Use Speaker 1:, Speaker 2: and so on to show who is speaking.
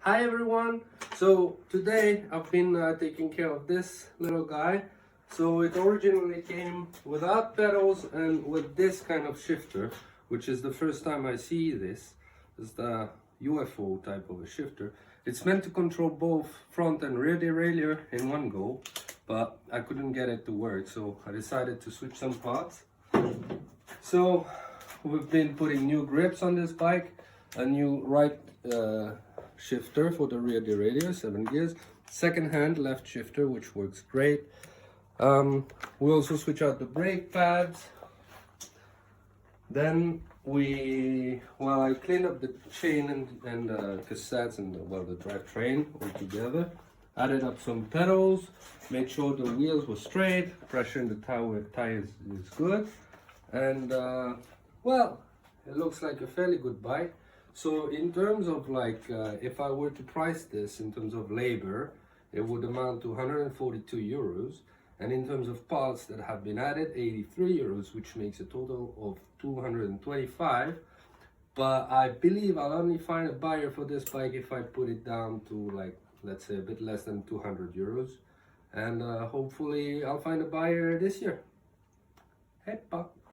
Speaker 1: Hi everyone! So today I've been taking care of this little guy. So it originally came without pedals and with this kind of shifter, which is the first time I see this. It's the UFO type of a shifter. It's meant to control both front and rear derailleur in one go, but I couldn't get it to work, so I decided to switch some parts. So we've been putting new grips on this bike, a new right shifter for the rear derailleur, 7 gears, second hand left shifter, which works great. We also switch out the brake pads. Then I cleaned up the chain and cassettes and the drivetrain all together. Added up some pedals, made sure the wheels were straight, pressure in the tires is good, and it looks like a fairly good bike. So in terms of if I were to price this in terms of labor, it would amount to 142 euros. And in terms of parts that have been added, 83 euros, which makes a total of 225. But I believe I'll only find a buyer for this bike if I put it down to let's say a bit less than 200 euros. And hopefully I'll find a buyer this year. Heppa!